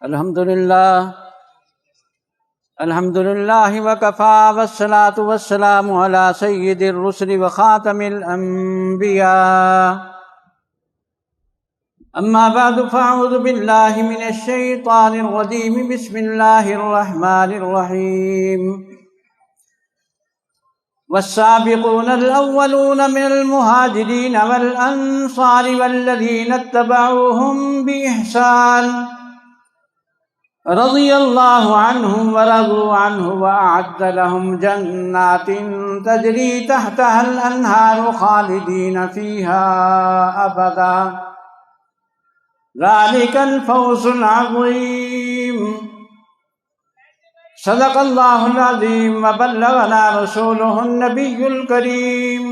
الحمد لله وكفى والصلاة والسلام على سيد الرسل وخاتم الأنبياء. أما بعد فأعوذ بالله من الشيطان الرجيم. بسم الله الرحمن الرحيم. والسابقون الأولون من المهاجرين والأنصار والذين اتبعوهم بإحسان رضي الله عنهم ورضوا عنه وأعد لهم جنات تجري تحتها الأنهار خالدين فيها أبدا ذلك الفوز العظيم. صدق الله العظيم وبلغنا رسوله النبي الكريم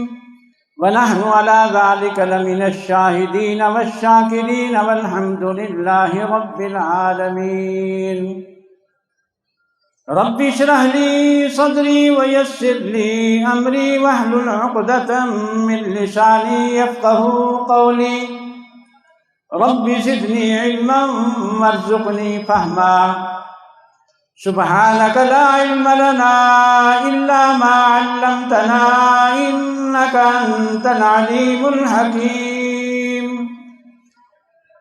ونحن على ذلك لمن الشاهدين والشاكرين والحمد لله رب العالمين. رب اشرح لي صدري ويسر لي أمري واحلل عقدة من لساني يفقهوا قولي. رب زدني علما وارزقني فهما. سبحانك لا علم لنا إلا ما علمتنا إنك أنت العليم الحكيم.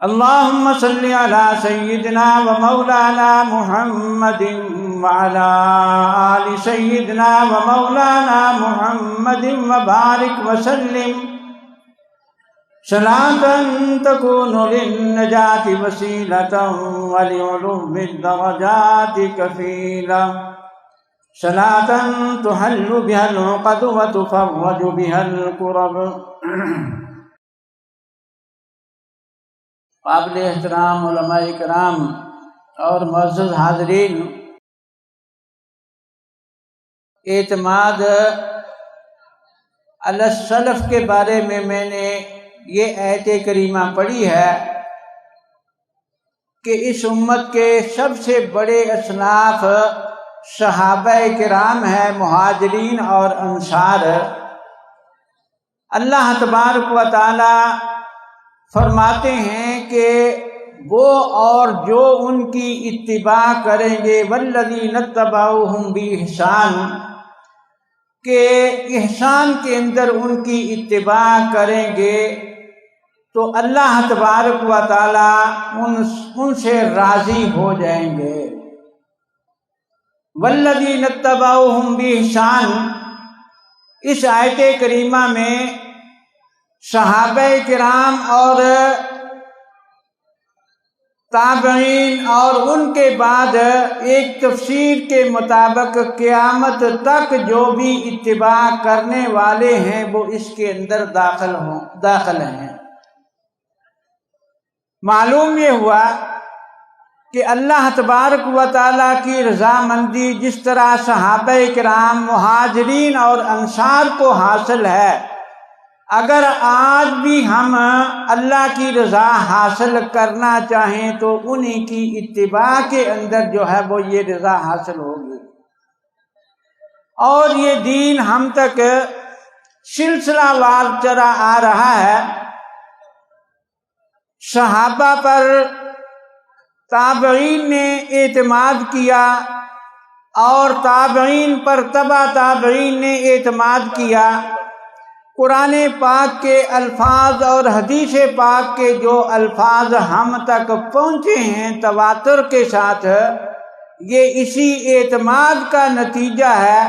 اللهم صل على سيدنا ومولانا محمد وعلى آل سيدنا ومولانا محمد وبارك وسلم صلاة تكون للنجاة وسيلة ولعلو الدرجات كفيلة. صلاة تحل بها العقد وتفرج بها الكرب. قابل احترام علماء کرام اور معزز حاضرین، اعتماد علی السلف کے بارے میں نے یہ آیت کریمہ پڑھی ہے کہ اس امت کے سب سے بڑے اصناف صحابہ کرام ہیں، مہاجرین اور انصار. اللہ تبارک و تعالی فرماتے ہیں کہ وہ اور جو ان کی اتباع کریں گے، والذین اتبعوہم بإحسان، کہ احسان کے اندر ان کی اتباع کریں گے تو اللہ تبارک و تعالی ان سے راضی ہو جائیں گے. والذین اتبعوہم بإحسان، اس آیت کریمہ میں صحابہ کرام اور تابعین اور ان کے بعد ایک تفسیر کے مطابق قیامت تک جو بھی اتباع کرنے والے ہیں وہ اس کے اندر داخل ہیں. معلوم یہ ہوا کہ اللہ تبارک و تعالیٰ کی رضامندی جس طرح صحابہ کرام مہاجرین اور انصار کو حاصل ہے، اگر آج بھی ہم اللہ کی رضا حاصل کرنا چاہیں تو انہی کی اتباع کے اندر جو ہے وہ یہ رضا حاصل ہوگی. اور یہ دین ہم تک سلسلہ وار چلا آ رہا ہے. صحابہ پر تابعین نے اعتماد کیا اور تابعین پر تبع تابعین نے اعتماد کیا. قرآن پاک کے الفاظ اور حدیث پاک کے جو الفاظ ہم تک پہنچے ہیں تواتر کے ساتھ، یہ اسی اعتماد کا نتیجہ ہے.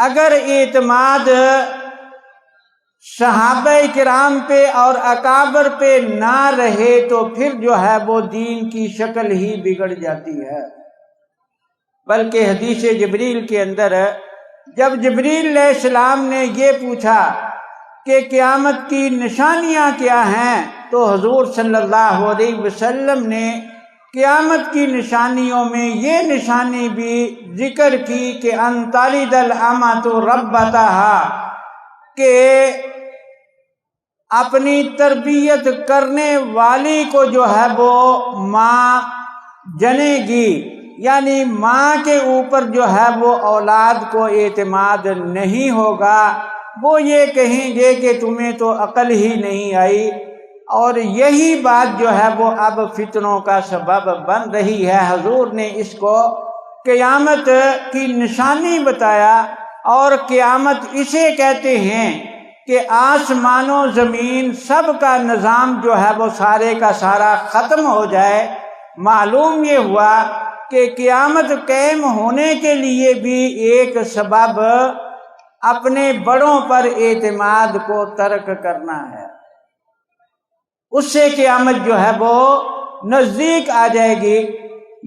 اگر اعتماد صحابہ کرام پہ اور اکابر پہ نہ رہے تو پھر جو ہے وہ دین کی شکل ہی بگڑ جاتی ہے. بلکہ حدیث جبریل کے اندر جب جبریل علیہ السلام نے یہ پوچھا کہ قیامت کی نشانیاں کیا ہیں تو حضور صلی اللہ علیہ وسلم نے قیامت کی نشانیوں میں یہ نشانی بھی ذکر کی کہ ان تلد الامۃ ربتہا، کہ اپنی تربیت کرنے والی کو جو ہے وہ ماں جنے گی، یعنی ماں کے اوپر جو ہے وہ اولاد کو اعتماد نہیں ہوگا. وہ یہ کہیں گے کہ تمہیں تو عقل ہی نہیں آئی اور یہی بات جو ہے وہ اب فتنوں کا سبب بن رہی ہے۔ حضور نے اس کو قیامت کی نشانی بتایا، اور قیامت اسے کہتے ہیں کہ آسمان و زمین سب کا نظام جو ہے وہ سارے کا سارا ختم ہو جائے۔ معلوم یہ ہوا کہ قیامت قائم ہونے کے لیے بھی ایک سبب اپنے بڑوں پر اعتماد کو ترک کرنا ہے، اس سے قیامت جو ہے وہ نزدیک آ جائے گی۔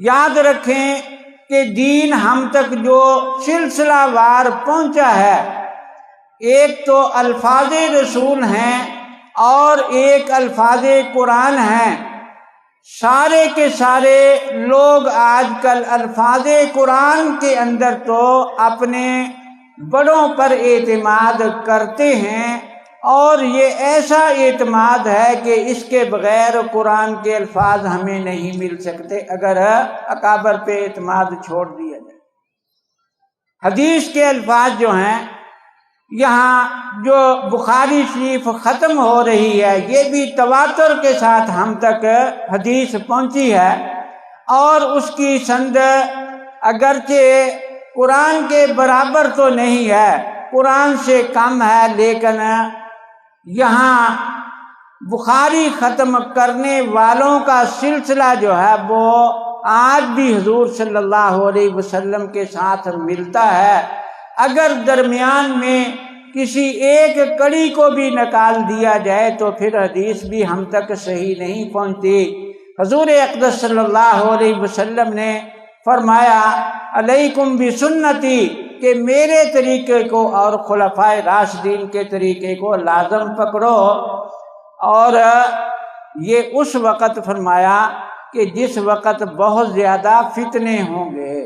یاد رکھیں کہ دین ہم تک جو سلسلہ وار پہنچا ہے، ایک تو الفاظ رسول ہیں اور ایک الفاظ قرآن ہیں۔ سارے کے سارے لوگ آج کل الفاظ قرآن کے اندر تو اپنے بڑوں پر اعتماد کرتے ہیں، اور یہ ایسا اعتماد ہے کہ اس کے بغیر قرآن کے الفاظ ہمیں نہیں مل سکتے اگر اکابر پہ اعتماد چھوڑ دیا جائے۔ حدیث کے الفاظ جو ہیں، یہاں جو بخاری شریف ختم ہو رہی ہے، یہ بھی تواتر کے ساتھ ہم تک حدیث پہنچی ہے، اور اس کی سند اگرچہ قرآن کے برابر تو نہیں ہے، قرآن سے کم ہے، لیکن یہاں بخاری ختم کرنے والوں کا سلسلہ جو ہے وہ آج بھی حضور صلی اللہ علیہ وسلم کے ساتھ ملتا ہے۔ اگر درمیان میں کسی ایک کڑی کو بھی نکال دیا جائے تو پھر حدیث بھی ہم تک صحیح نہیں پہنچتی۔ حضور اقدس صلی اللہ علیہ وسلم نے فرمایا علیکم بسنتی، کہ میرے طریقے کو اور خلفائے راشدین کے طریقے کو لازم پکڑو، اور یہ اس وقت فرمایا کہ جس وقت بہت زیادہ فتنے ہوں گے۔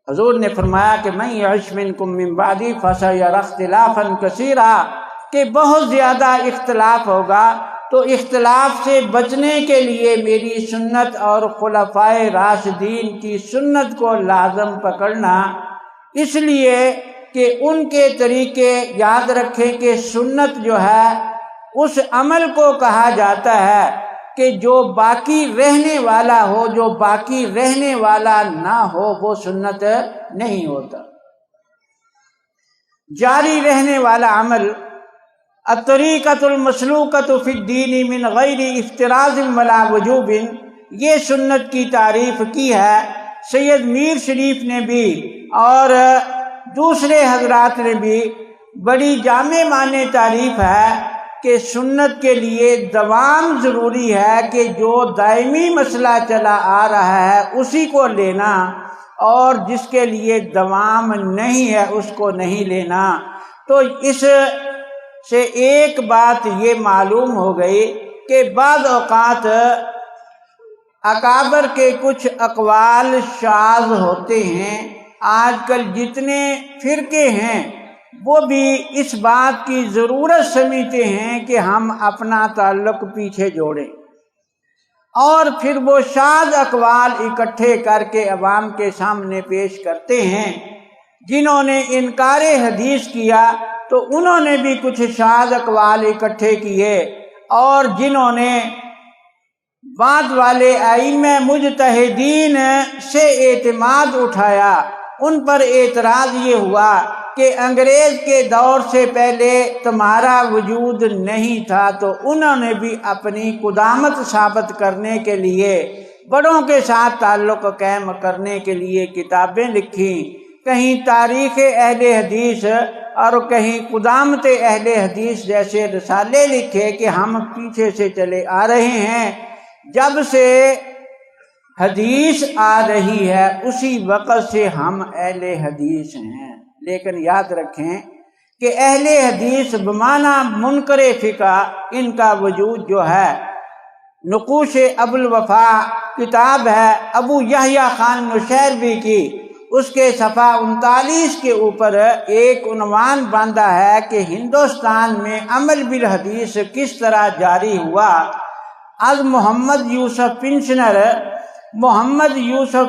حضور نے فرمایا کہ من یعش منکم من بعدی فسیری اختلافا کثیرا، کہ بہت زیادہ اختلاف ہوگا، تو اختلاف سے بچنے کے لیے میری سنت اور خلفائے راشدین کی سنت کو لازم پکڑنا، اس لیے کہ ان کے طریقے یاد رکھیں کہ سنت جو ہے اس عمل کو کہا جاتا ہے کہ جو باقی رہنے والا ہو، جو باقی رہنے والا نہ ہو وہ سنت نہیں ہوتا۔ جاری رہنے والا عمل، الطریقۃ المسلوکۃ فی الدین من غیر افتراض ولا وجوب، یہ سنت کی تعریف کی ہے سید میر شریف نے بھی اور دوسرے حضرات نے بھی۔ بڑی جامع معنی تعریف ہے کہ سنت کے لیے دوام ضروری ہے، کہ جو دائمی مسئلہ چلا آ رہا ہے اسی کو لینا، اور جس کے لیے دوام نہیں ہے اس کو نہیں لینا۔ تو اس سے ایک بات یہ معلوم ہو گئی کہ بعض اوقات اکابر کے کچھ اقوال شاذ ہوتے ہیں۔ آج کل جتنے فرقے ہیں وہ بھی اس بات کی ضرورت سمجھتے ہیں کہ ہم اپنا تعلق پیچھے جوڑیں، اور پھر وہ شاذ اقوال اکٹھے کر کے عوام کے سامنے پیش کرتے ہیں۔ جنہوں نے انکار حدیث کیا تو انہوں نے بھی کچھ شاذ اقوال اکٹھے کیے، اور جنہوں نے بعد والے ائمہ مجتہدین سے اعتماد اٹھایا ان پر اعتراض یہ ہوا کہ انگریز کے دور سے پہلے تمہارا وجود نہیں تھا، تو انہوں نے بھی اپنی قدامت ثابت کرنے کے لیے، بڑوں کے ساتھ تعلق قائم کرنے کے لیے کتابیں لکھیں، کہیں تاریخ اہل حدیث اور کہیں قدامت اہل حدیث جیسے رسالے لکھے کہ ہم پیچھے سے چلے آ رہے ہیں، جب سے حدیث آ رہی ہے اسی وقت سے ہم اہل حدیث ہیں۔ لیکن یاد رکھیں کہ اہل حدیث بمعنی منکر فقہ ان کا وجود جو ہے، نقوش ابو الوفا کتاب ہے ابو یحییٰ خان نشیروی کی، اس کے صفحہ 39 کے اوپر ایک عنوان باندھا ہے کہ ہندوستان میں عمل بالحدیث کس طرح جاری ہوا۔ از محمد یوسف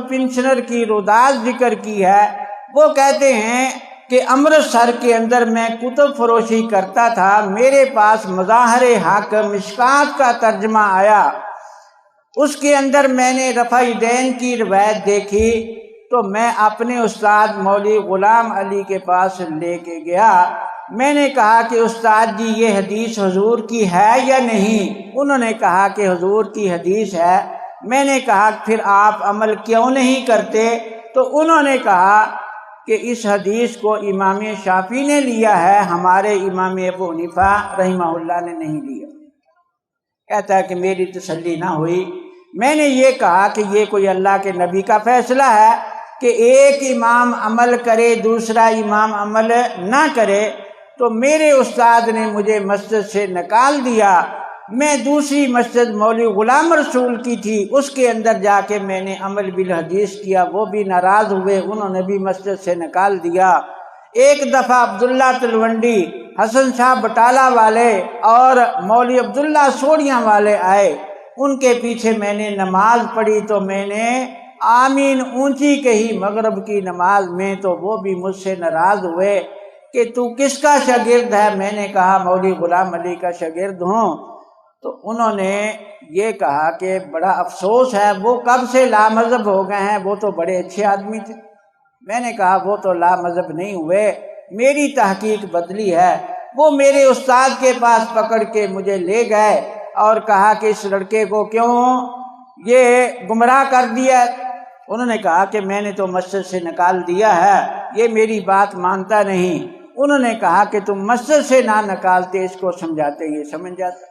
پنشنر کی روداد ذکر کی ہے۔ وہ کہتے ہیں کہ امرتسر کے اندر میں کتب فروشی کرتا تھا، میرے پاس مظاہر حق مشکات کا ترجمہ آیا، اس کے اندر میں نے رفع دین کی روایت دیکھی، تو میں اپنے استاد مولوی غلام علی کے پاس لے کے گیا۔ میں نے کہا کہ استاد جی یہ حدیث حضور کی ہے یا نہیں؟ انہوں نے کہا کہ حضور کی حدیث ہے۔ میں نے کہا پھر آپ عمل کیوں نہیں کرتے؟ تو انہوں نے کہا کہ اس حدیث کو امام شافعی نے لیا ہے، ہمارے امام ابو حنیفہ رحمہ اللہ نے نہیں لیا۔ کہتا ہے کہ میری تسلی نہ ہوئی۔ میں نے یہ کہا کہ یہ کوئی اللہ کے نبی کا فیصلہ ہے کہ ایک امام عمل کرے دوسرا امام عمل نہ کرے؟ تو میرے استاد نے مجھے مسجد سے نکال دیا۔ میں دوسری مسجد مولوی غلام رسول کی تھی، اس کے اندر جا کے میں نے عمل بالحدیث کیا، وہ بھی ناراض ہوئے، انہوں نے بھی مسجد سے نکال دیا۔ ایک دفعہ عبداللہ تلونڈی، حسن شاہ بٹالہ والے اور مولوی عبداللہ سوڑیاں والے آئے، ان کے پیچھے میں نے نماز پڑھی تو میں نے آمین اونچی کہی مغرب کی نماز میں، تو وہ بھی مجھ سے ناراض ہوئے کہ تو کس کا شاگرد ہے؟ میں نے کہا مولوی غلام علی کا شاگرد ہوں۔ تو انہوں نے یہ کہا کہ بڑا افسوس ہے، وہ کب سے لامذہب ہو گئے ہیں، وہ تو بڑے اچھے آدمی تھے۔ میں نے کہا وہ تو لامذہب نہیں ہوئے، میری تحقیق بدلی ہے۔ وہ میرے استاد کے پاس پکڑ کے مجھے لے گئے اور کہا کہ اس لڑکے کو کیوں یہ گمراہ کر دیا؟ انہوں نے کہا کہ میں نے تو مسجد سے نکال دیا ہے، یہ میری بات مانتا نہیں۔ انہوں نے کہا کہ تم مسجد سے نہ نکالتے، اس کو سمجھاتے، یہ سمجھ جاتا۔